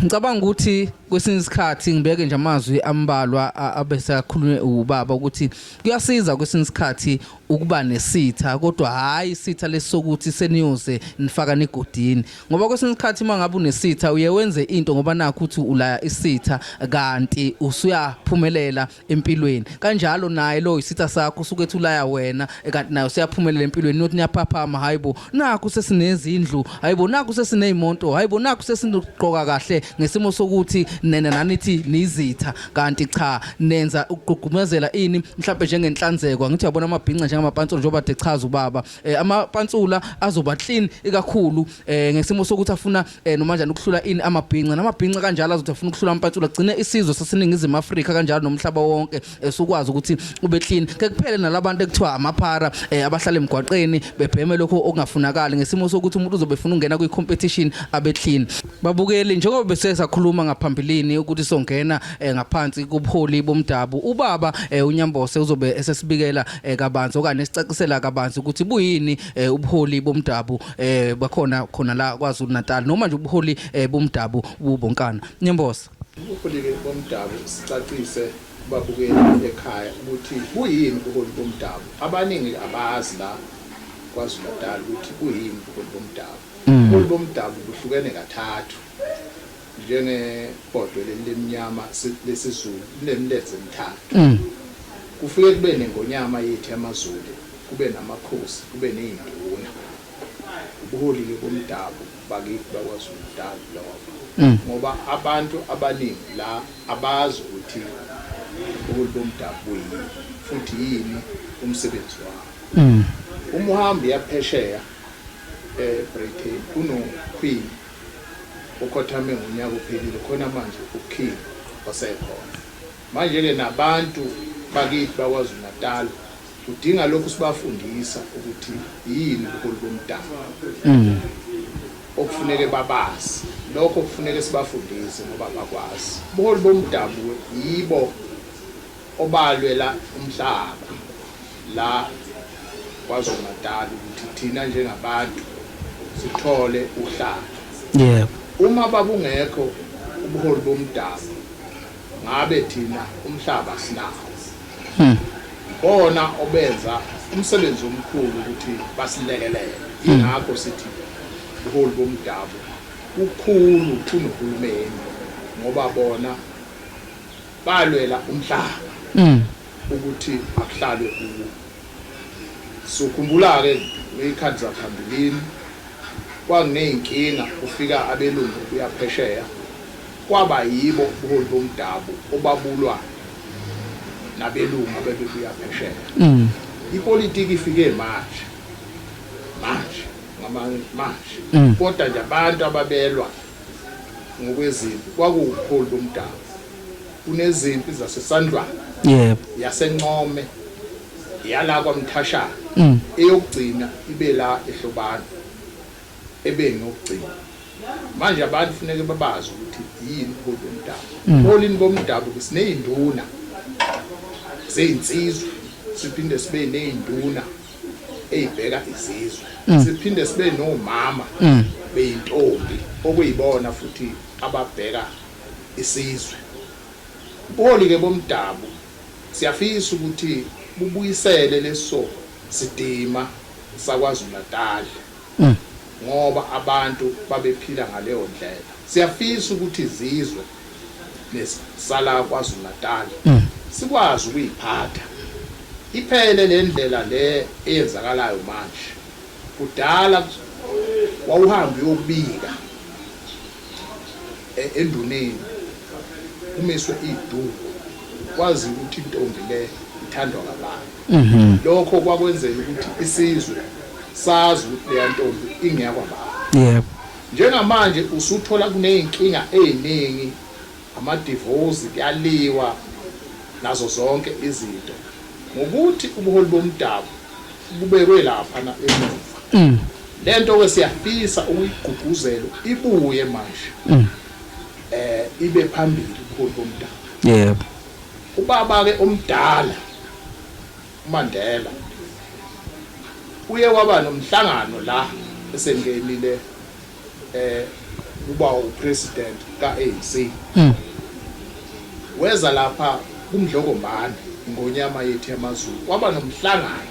ngicabanga ukuthi kwesinye isikhathi ngibeke nje amazwi ambalwa abese akhulunywe ubaba ukuthi kuyasiza kwesinye isikhathi ukuba nesitha kodwa hayi isitha lesokuthi seniyoze nifaka negodini ngoba kwesinye isikhathi mangabe unesitha uye wenze into ngoba nakho uthi ulaya isitha kanti usuyaphumelela empilweni kanjalo naye lo isitha sakho usukethu ulaya wena kanti nayo usiyaphumelela empilweni nothi niyaphaphama hayibo nakho sesinezindlu hayibo nakho sesinezimoto hayibo nakho sesinogqoka kahle ngesimo sokuthi nena nanithi nizitha kanti cha nenza ukugqugqumezela ini mhlawumbe njengenhlanzeko ngithi uyabona amabhinqa njengamapantsula njengoba dechaza ubaba amapantsula azoba clean ikakhulu ngesimo sokuthi afuna noma kanjani ukuhlula ini namabhinqa kanjalo azothi afuna ukuhlula amapantsula gcine isizwe saseningizimu Afrika kanjalo nomhlaba wonke esukwazi ukuthi ube clean ke kuphele nalabantu ekuthiwa amaphara abahlala emgwaqeni bebheme lokho okungafunakala ngesimo sokuthi umuntu uzobe efuna ungena kwi-competition abe clean babukeli njengoba besesakhuluma ngaphambilini ukuthi songena ngaphansi kubuholi bomdabu ubaba uNyambose uzobe esesibikela kabanzi okanye sicacisela kabanzi ukuthi buyini ubuholi bomdabu bakhona khona la kwaZulu Natal noma nje ubuholi bomdabu bubonkana Nyambose ubuholi bomdabu sicacise babukeli ekhaya ukuthi buyini ubuholi bomdabu abaningi abazi la kwaZulu Natal ukuthi buyini ubuholi bomdabu ubuholi bomdabu buhlukene kathathu njengebhodwe lemnyama lesizulu lemleze emithathu kufike kube nengonyama yethu yamaZulu kube namakhosi kube nezinduna ubuholi bomdabu bakithi bakwaZulu Natal lawa ngoba abantu abaningi la abazi ukuthi ubuholi bomdabu yini futhi yini umsebenzi wabo umuhambi yaphesheya Britain kunoQueen ukhothame ngonyaka uphelile khona manje uking osekhona manje ke nabantu bakithi bakwaZulu Natal udinga lokhu sibafundisa ukuthi yini ubuholi bomdabu okufuneke babazi lokho kufuneke sibafundise ngoba bakwazi ubuholi bomdabu yibo obalwela umhlaba la KwaZulu Natal ukuthi thina njengabantu sithole uhlalo. Yebo. Uma babungekho ubuholi bomdabu ngabe thina umhlaba sinawo. Bona obenza umsebenzi omkhulu ukuthi basilekelele. Ingakho sithi ubuholi bomdabu ukhulu kunohulumeni ngoba bona balwela umhlaba ukuthi akuhlalwe kuwo. Sokhumbula ke ngekhathi zaphambilini kwaneyinkinga kufika abelungu kuyaphesheya kwaba yibo ubuholi bomdabu obabulwa nabelungu abebuya phesheya. Ipolitiki ifike manje kodwa nje abantu ababelwa ngokwezimpi kwakuwubuholi bomdabu. Kunezimpi zasesandlwana yaseNcome yala kwaMthashana eyokugcina ibe la ehlobana ebengiyokugcina. Manje abantu kufanele babazi ukuthi yini ubuholi bomdabu. Ubuholi bomdabu kusineyinduna zeyinsizwe, siphinde sibe neyinduna eyibheka izizwe, siphinde sibe nomama beyintombi okuyibona futhi ababheka isizwe. Ubuholi ke bomdabu siyafisa ukuthi bubuyisele leso sidima sakwaZulu Natal ngoba abantu babephila ngaleyo ndlela. Siyafisa ukuthi izizwe nesala kwaZulu Natal sikwazi ukuyiphatha iphele le ndlela le eyenzakalayo manje. Kudala wawuhambi yokubika enduneni umiswe iduku kwazi ukuthi intombi le ithandwa ngabani. Lokho kwakwenzela ukuthi isizwe sazi ukuthi le ntombi ingeyakwabantu. Njengamanje usuthola kuneyinkinga eziningi, ama-divorce kuyaliwa nazo zonke izinto ngokuthi ubuholi bomdabu bubekwe lapha na emuva. Lento ke siyafisa ukuyigqugquzela ibuye manje ibe phambili ubuholi bomdabu. Ubaba ke omdala uMandela uye waba nomhlangano la esengenile uba upresident ka-ANC. Weza lapha kumdlokombane ngonyama yethu yamaZulu waba nomhlangano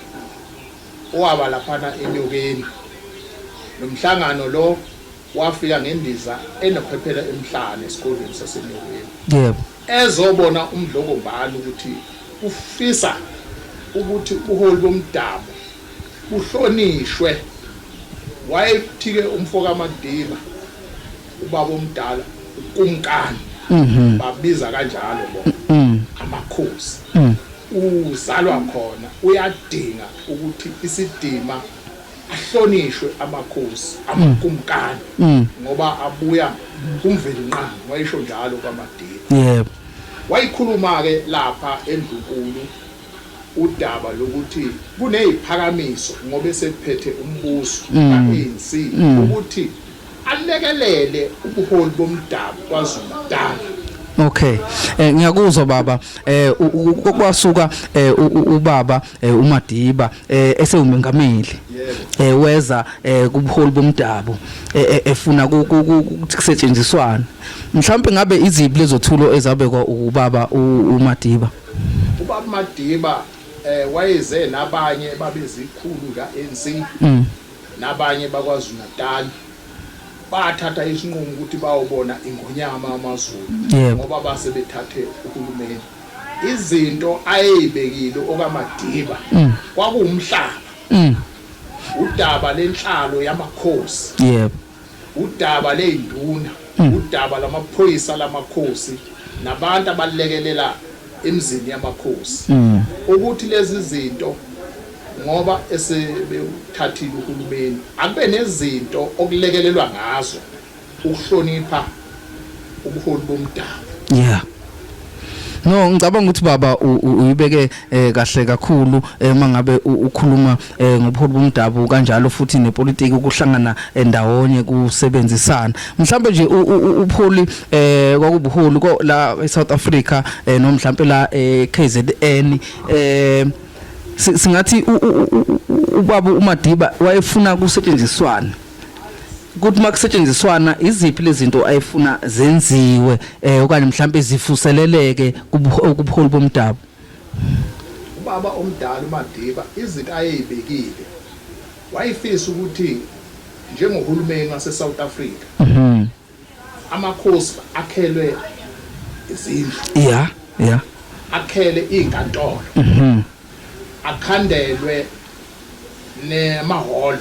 owaba laphana enyokeni. Nomhlangano lo wafika ngendiza enokwephela emhlane esikoleni sasenyokeni. Ezobona umdlokombane ukuthi ufisa ukuthi ubuholi bomdabu buhlonishwe. Wayethi-ke umfoka Madiba ubaba omdala ukumkani babiza kanjalo bona amakhosi. Uzalwa khona uyadinga ukuthi isidima ahlonishwe amakhosi amakumkani ngoba abuya kumveli nqangi. Wayisho njalo kwaMadiba. Wayikhuluma ke lapha eNdlunkulu udaba lokuthi kuneziphakamiso ngoba esephethe umbuso ka-ANC ukuthi alekelele ubuholi bomdabu kwaZulu Natal. Okay, ngiyakuzwa baba. Kwasuka ubaba uMadiba esewumengameli weza kubuholi bomdabu efuna ukuthi kusetshenziswana. Mhlawumbe ngabe iziphi lezothulo ezabekwa ubaba uMadiba? Ubaba Madiba wayeze nabanye babezikhulu ka-ANC nabanye bakwaZulu Natal bathatha isinqumo ukuthi bayobona ingonyama yamaZulu ngoba base bethathe uhulumeni. Izinto ayebekile okaMadiba kwakuwumhlaba, udaba lenhlalo yamakhosi, udaba leyinduna, udaba lamaphoyisa lamakhosi nabantu abalekelela emzini yamakhosi. Ukuthi lezi zinto ngoba esebethathile uhulumeni akube nezinto okulekelelwa ngazo ukuhlonipha ubuholi bomdabu. No, ngicabanga ukuthi baba uyibeke kahle kakhulu mangabe ukhuluma ngobuholi bomdabu kanjalo futhi nepolitiki ukuhlangana ndawonye kusebenzisana. Mhlawumbe nje ubuholi kwakubuholi la eSouth Africa nomhlawumbe la KZN singathi ubaba uMadiba wayefuna kusetshenziswana ukuthi makusetshenziswana iziphi lezi zinto ayefuna zenziwe okanye mhlambe zifuseleleke kubuholi bomdabu. Ubaba omdala uMadiba izinto ayebekile wayefisa ukuthi njengohulumeni wase South Africa amakhosi akhelwe izindlu akhele izinkantolo akhandelwe nemahholo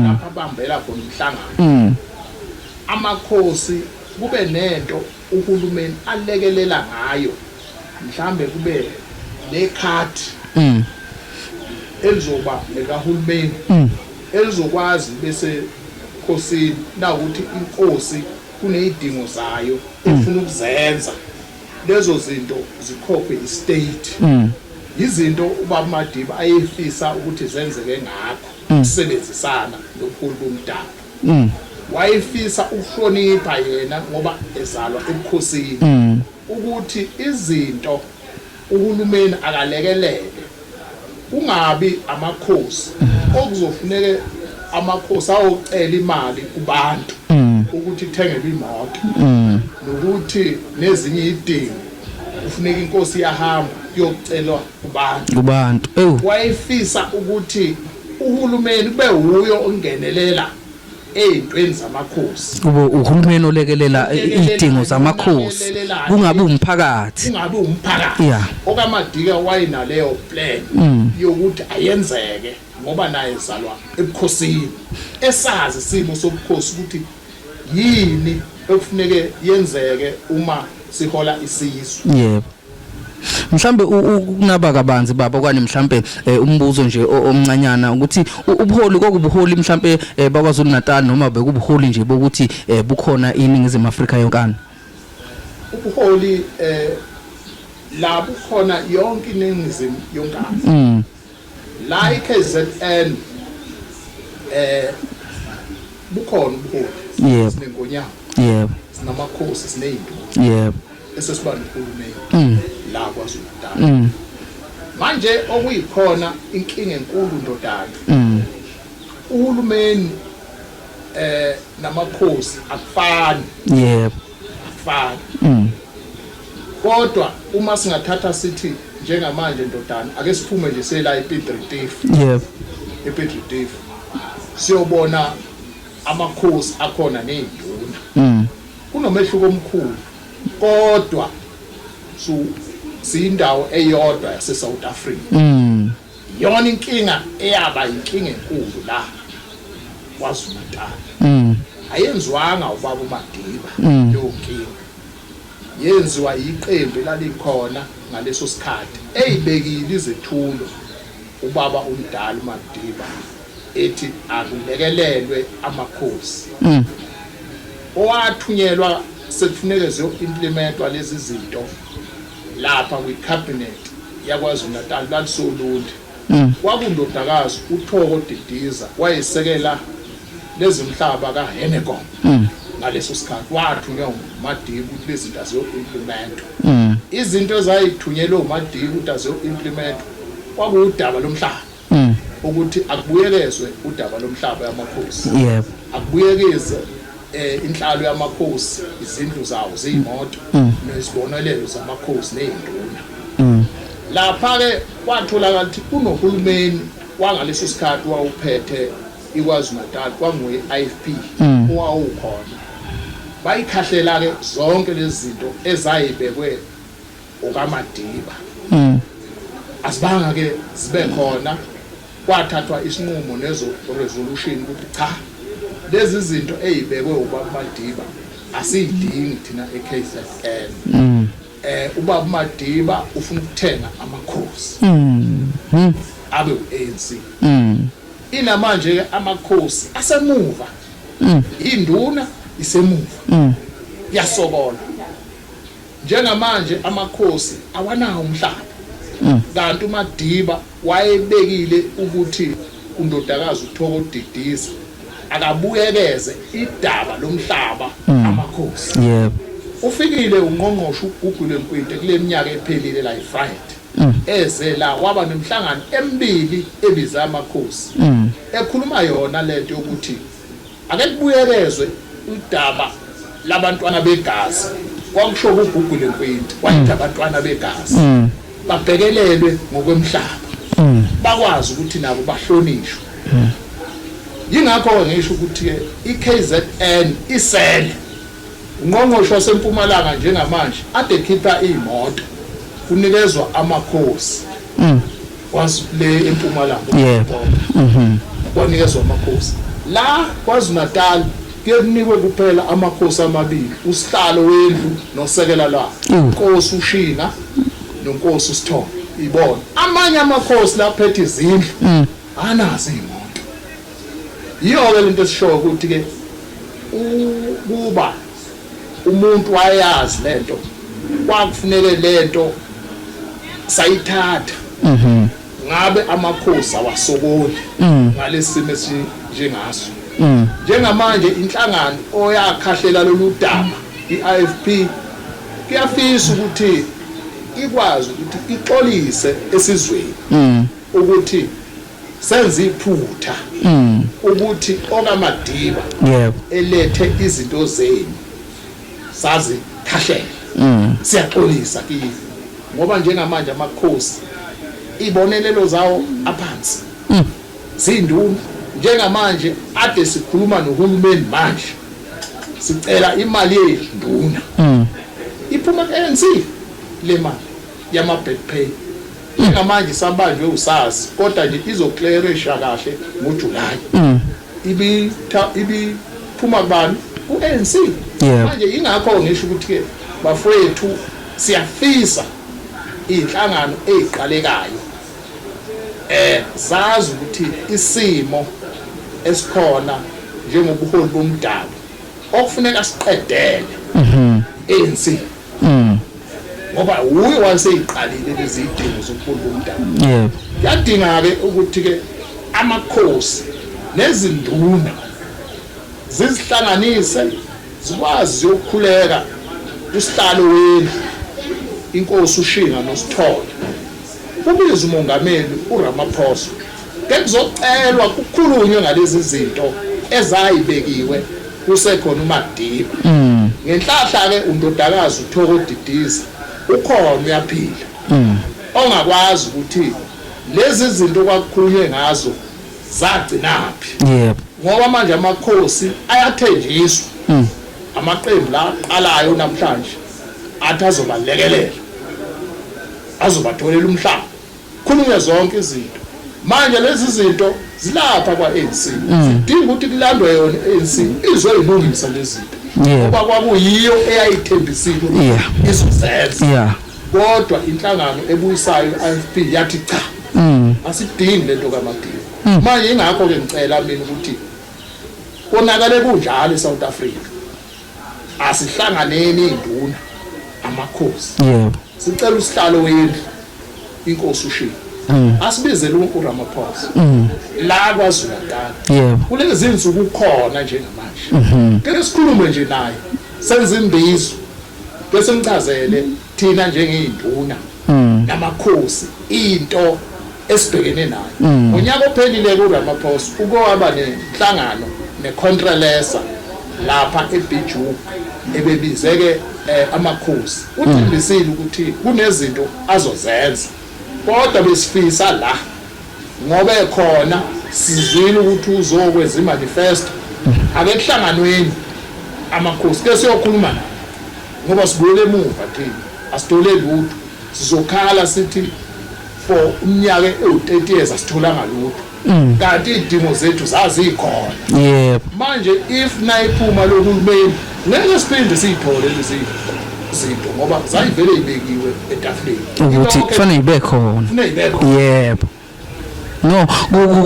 lapha abambela khona umhlangano amakhosi kube nento uhulumeni alekelela ngayo mhlambe kube nekhadi elizoba ekahulumeni elizokwazi bese khosini na ukuthi inkosi kunezidingo zayo efuna ukuzenza lezo zinto zikhokhwe istate izinto ubaba Madiba ayefisa ukuthi zenzeke ngakho usebenzisana nobuholi bomdabu wayefisa ukuhlonipha yena ngoba ezalwa ebukhosini ukuthi izinto uhulumeni akalekelele kungabi amakhosi okuzofuneke amakhosi awocela imali kubantu ukuthi ithengelwe imoto nokuthi nezinye izidingo ufuneka inkosi yahamba yokucelwa kubantu wayefisa ukuthi uhulumeni kube huyo ongenelela ezintweni zamakhosi kube uhulumeni olekelela izidingo zamakhosi kungabi umphakathi okaMadiba wayenaleyo plan yokuthi ayenzeke ngoba naye ezalwa ebukhosini esazi isimo sobukhosi ukuthi yini ekufuneke yenzeke uma sihola isizwe. Yebo. Mhlambe ukunaba kabanzi baba okanye mhlambe umbuzo nje omncanyana ukuthi ubuholi kokubuholi mhlambe bakwaZulu Natal noma bekubuholi nje bokuthi bukhona iningizimu Afrika yonkana. Ubuholi la bukhona yonke iningizimu yonkana. La iKZN bukhona ubuholi. Yebo. Sinengonyama. Yebo. Sinamakhosi sineyinto. Yebo. Esesibani uhulumeni. La kwaZulu Natal manje okuyikhona inkinga enkulu ndodana uhulumeni namakhosi akufani akufani kodwa uma singathatha sithi njengamanje ndodana ake siphume nje sela ePitritief ePitritief siyobona amakhosi akhona nezinduna kunomehluko omkhulu kodwa siyindawo eyodwa yase South Africa yona inkinga eyaba inkinga enkulu la kwaZulu Natal ayenziwanga ubaba uMadiba yonkinga yenziwa iqembu lalikhona ngaleso sikhathi eyibekile izethulo ubaba umdala uMadiba ethi akulekelelwe amakhosi owathunyelwa sekufuneke ziyo-implementwa lezi zinto lapha kwi-cabinet yakwaZulu Natal lalisolunde kwakundodakazi uThoko Didiza wayesekela lezi mhlaba kaHennekom ngaleso sikhathi wathunywa uMadiba ukuthi lezi zinto aziyo-implementwa izinto ezayithunyelwe uMadiba ukuthi aziyo-implementwa kwakudaba lomhlaba ukuthi akubuyekezwe udaba lomhlaba yamakhosi akubuyekeze inhlalo yamakhosi izindlu zawo ziyimoto nezibonelelo zamakhosi nezinduna lapha ke kwatholakala ukuthi kunohulumeni wangaleso sikhathi wawuphethe iKwaZulu Natal kwanguye IFP owawukhona bayikhahlela ke zonke lezi zinto ezayibekwe okaMadiba asibanga ke zibe khona kwathathwa isinqumo nezo resolution ukuthi cha lezi zinto ezibekwe ubaba Madiba asiyidingi thina eKZN ubaba Madiba ufuna ukuthenga amakhosi abe uANC inamanje ke amakhosi asemuva induna isemuva yasokola njengamanje amakhosi awanawo umhlaba kanti uMadiba wayebekile ukuthi undodakazi uThoko Didiza akabuyekeze idaba lomhlaba amakhosi ufikile ungqongqoshe uGugule Nkwinte kule minyaka ephelile la eFriday eze la waba nemhlangano emibili ebiza amakhosi ekhuluma yona lento yokuthi ake kubuyekezwe udaba labantwana begazi kwakusho uGugule Nkwinte wayithi abantwana begazi babhekelelwe ngokwemhlaba bakwazi ukuthi nabo bahlonishwe yingakho ngisho ukuthi ke iKZN isele ungqongqoshe waseMpumalanga njengamanje ade khipha imoto kunikezwa amakhosi wasile eMpumalanga kwanikezwa amakhosi la KwaZulu-Natal kunikwe kuphela amakhosi amabili usihlalo wendlu nosekela la inkosi uShinga nonkosi uSithombe ibona amanye amakhosi laphethe izindlu anazi imoto yiyo lento esisho ukuthi ke kuba umuntu wayazi lento kwakufuneke lento sayithatha ngabe amakhosi awasokoli ngalesimo esinjengaso njengamanje inhlangano oyakhahlela lolu daba iIFP kuyafisa ukuthi ikwazi ukuthi ixolise esizweni ukuthi senze iphutha ukuthi okamadiba elethe izinto zenu sazi khahlela siyaxolisa kiyo ngoba njengamanje amakhosi ibonelelo zawo aphansi zinduna njengamanje ade sikhuluma nohulumeni manje sicela imali yenduna iphuma ANC le mali yama back pay njengamanje sabanjwe usazi kodwa nje izoclearisha kahle ngoJuly ibi phuma kubani uANC manje ingakho ngisho ukuthi ke bafowethu siyafisa inhlangano eziqalekayo zazi ukuthi isimo esikhona njengobuholi bomdabu okufuneka siqedele ANC ngoba uye waseyiqalile lezi idingo zobuholi bomdabu yadinga ke ukuthi ke amakhosi nezinduna zizihlanganise zikwazi ukukhuleka usihlalo wendlu inkosi uShinga noSithole ubiza umongameli uRamaphosa kekuzocelwa kukhulunywe ngalezi zinto ezayibekiwe kusekhona uMadiba ngenhlahla ke undodakazi uThoko Didiza ukhona uyaphila ongakwazi ukuthi lezi zinto kwakukhulunywe ngazo zagcinaphi ngoba manje amakhosi ayathenjiswa amaqembu la aqalayo namhlanje athi azobalekelela azobatholela umhlaba khulunywe zonke izinto manje lezi zinto zilapha kwaANC sidinga ukuthi kulandwe yona ANC izoyilungisa lezi zinto ngoba kwakuyiyo eyayithembisile izozenza kodwa inhlangano ebuyisayo iIFP yathi cha asidingi lento kaMadiba manje ingakho ke ngicela mina ukuthi konakale kunjalo eSouth Africa asihlanganeni induna amakhosi sicela usihlalo wendlu inkosi uShinga asibizele uRamaphosa la KwaZulu-Natal kulezi insuku khona njengamanje ke sikhulume nje naye senze imbizo bese ngicazele thina njengeyinduna namakhosi into esibhekene nayo ngonyaka ophelile kuRamaphosa ukwaba nenhlangano necontrolesa lapha eBiju ebebizeke amakhosi uthembisile ukuthi kunezinto azozenza kodwa besifisa la ngoba ekhona sizwile ukuthi uzokwenza imanifesto ake kuhlanganweni amakhosi ke siyokhuluma naye ngoba sibuyele emuva thina asithole lutho sizokhala sithi for umnyaka e30 years asitholanga lutho kanti idimo zethu zazikhona manje if nayiphuma lohulumeni ngeke siphinde siyithole lezi zinto ngoba zayivele ibekiwe etafuleni ukuthi kufanele ibe khona no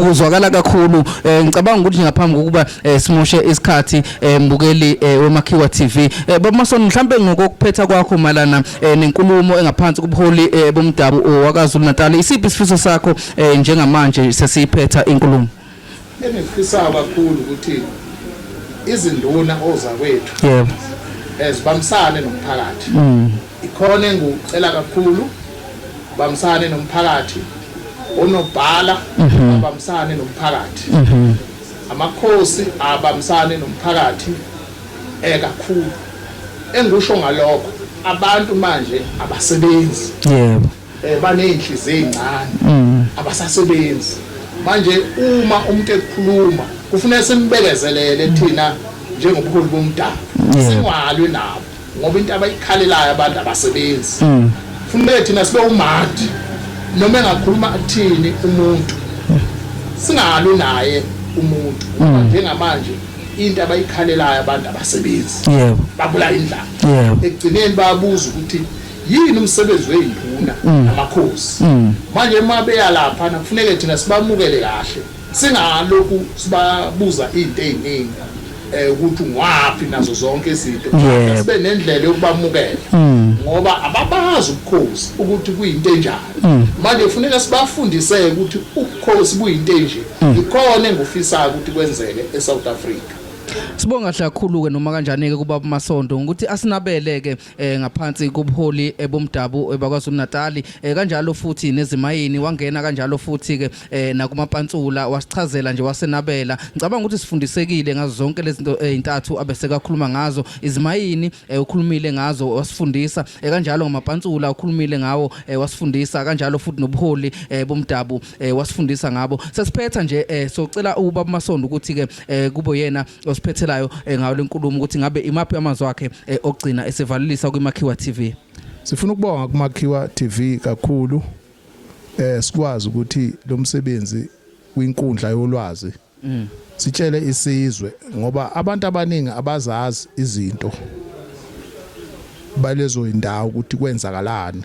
kuzwakala kakhulu ngicabanga ukuthi ngaphambi kokuba simoshe isikhathi mbukeli weMakhiwa TV baba Masondo mhlambe ngokuphetha kwakho malana nenkulumo engaphansi kubuholi bomdabu wakwaZulu-Natal isiphi isifiso sakho njengamanje sesiphetha inkulumo engifisa kakhulu ukuthi izinduna ozakwethu ezibamsane nomphakathi ikhona engicela kakhulu bamsane nomphakathi onobhala abamsane nomphakathi amakhosi abamsane nomphakathi kakhulu engusho ngalokho abantu manje abasebenzi yebo baneyinhliziyo ezincane abasasebenzi manje uma umuntu ekhuluma kufanele simbekezelele thina njengobuholi bomdabu singwalwe nabo ngoba into abayikhalelayo abantu abasebenzi kufanele thina sibe umandi noma engakhuluma athini umuntu singalwe naye umuntu njengamanje into abayikhalelayo abantu abasebenzi yebo babula indlala yebo ekugcineni bayabuza ukuthi yini umsebenzi weyinduna namakhosi manje uma beyalapha kufanele thina sibamukele kahle singalokhu sibabuza izinto eziningi ukuthi ungwapi nazo zonke izinto sibe nendlela yokubamukela ngoba ababazi ubukhosi ukuthi kuyinto enjani manje kufanele sibafundise ukuthi ubukhosi buyinto enje ikhona engufisa ukuthi kwenzeke eSouth Africa. Sibonga kakhulu ke noma kanjani ke kuba Masondo ukuthi asinabele ke ngaphansi kobuholi bomdabu bakwaZulu Natal kanjalo futhi nezimayini wangena kanjalo futhi ke nakumapantsula wasichazela nje wasenabela ngicabanga ukuthi sifundisekile ngazo zonke lezi zinto ezintathu abesekakhuluma ngazo izimayini ukhulumile ngazo wasifundisa kanjalo ngamapantsula ukhulumile ngawo wasifundisa kanjalo futhi nobuholi bomdabu wasifundisa ngabo sesiphetha nje socela ubaba Masondo ukuthi ke kubo yena phethelayo ngawo lenkulumo ukuthi ngabe imaphi amazwi akhe ogcina esevalelisa kwiMakhiwa TV. Sifuna ukubonga kuMakhiwa TV kakhulu sikwazi ukuthi lo msebenzi kwinkundla yolwazi sitshele isizwe ngoba abantu abaningi abazazi izinto balezo indawo ukuthi kwenzakalani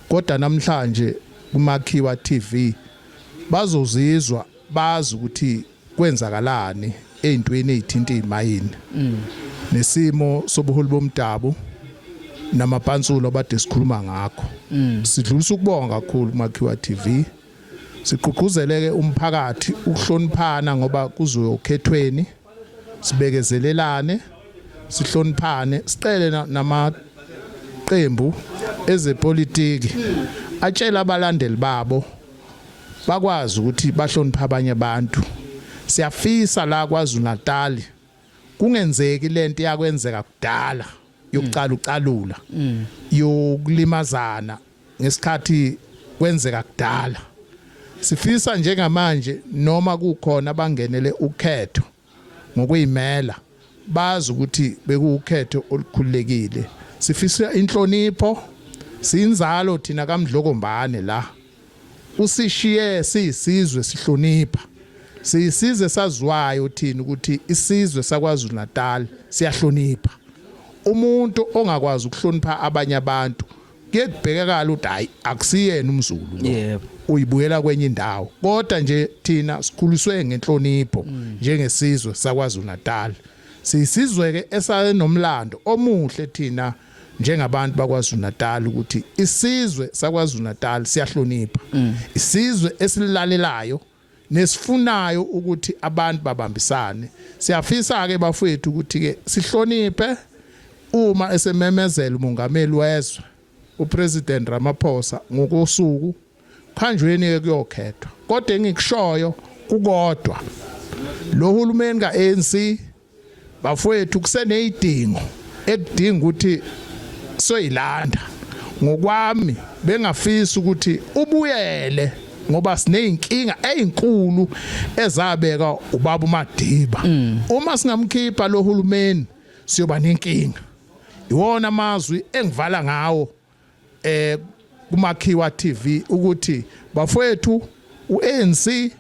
kodwa namhlanje kuMakhiwa TV bazozizwa bazi ukuthi kwenzakalani eyintweni ezithinta izimayini nesimo sobuholi bomdabu namapantsula bade sikhuluma ngakho sidlulisa ukubonga kakhulu kuMakhiwa TV siqhuquzeleke umphakathi ukuhloniphana ngoba kuzoyokhethweni sibekezelelane sihloniphane sicele namaqembu ezepolitiki atshela abalandeli babo bakwazi ukuthi bahlonipha abanye abantu. Siyafisa la kwaZulu Natal kungenzeki lento yakwenzeka kudala yokucala ucalula yokulimazana ngesikhathi kwenzeka kudala sifisa njengamanje noma kukhona abangenele ukhetho ngokuyimela bazi ukuthi bekukhetho olukhulekile sifisa inhlonipho sinzalo thina kaMdlokombane la usishiye sisizwe sihlonipha siyisize sazwayo thina ukuthi isizwe sakwaZulu Natal siyahlonipha umuntu ongakwazi ukuhlonipha abanye abantu kuyekubhekakala ukuthi hayi akusiyena umZulu yebo uyibuyela kwenye indawo kodwa nje thina sikhuliswe ngenhlonipho njengesizwe sakwaZulu Natal siyisizwe ke esanomlando omuhle thina njengabantu bakwaZulu Natal ukuthi isizwe sakwaZulu Natal siyahlonipha isizwe esilalelayo nesifunayo ukuthi abantu babambisane siyafisa ke bafowethu ukuthi ke sihloniphe uma esememezela umongameli wezwe upresident Ramaphosa ngokosuku khanjweni ke kuyokhethwa kodwa engikushoyo kukodwa lo hulumeni kaANC bafowethu kuseneyidingo ekudinga ukuthi soyilanda ngokwami bengafisa ukuthi ubuyele ngoba sineyinkinga ezinkulu ezabeka ubaba uMadiba uma singamkhipha lo hulumeni siyoba nenkinga iwona amazwi engivala ngawo kuMakhiwa TV ukuthi bafowethu uANC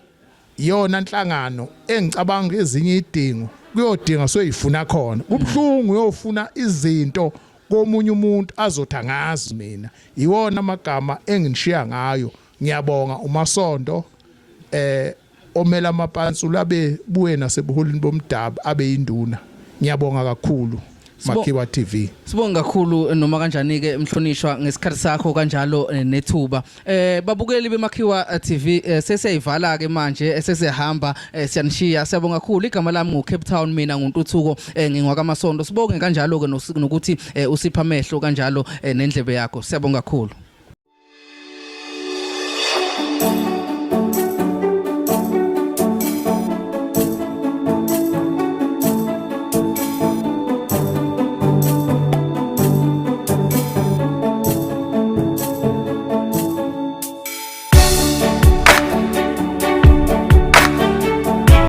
yona inhlangano engicabanga ezinye idingo kuyodinga soyifuna khona kubhlungu uyofuna izinto komunye umuntu azotha ngazi mina iwona amagama enginishiya ngayo ngiyabonga uMasondo omela amapantsula abe buye nasebuholini bomdabu abe induna ngiyabonga kakhulu Makhiwa TV. Sibonga kakhulu noma kanjani ke mhlonishwa ngesikhathi sakho kanjalo nethuba. Babukeli beMakhiwa TV sesiyivala ke manje sesihamba siyanishiya. Siyabonga kakhulu igama lami nguCape Town mina nguNtuthuko ngingwaka Masondo. Sibonge kanjalo ke nokuthi usipha amehlo kanjalo nendlebe yakho. Siyabonga kakhulu.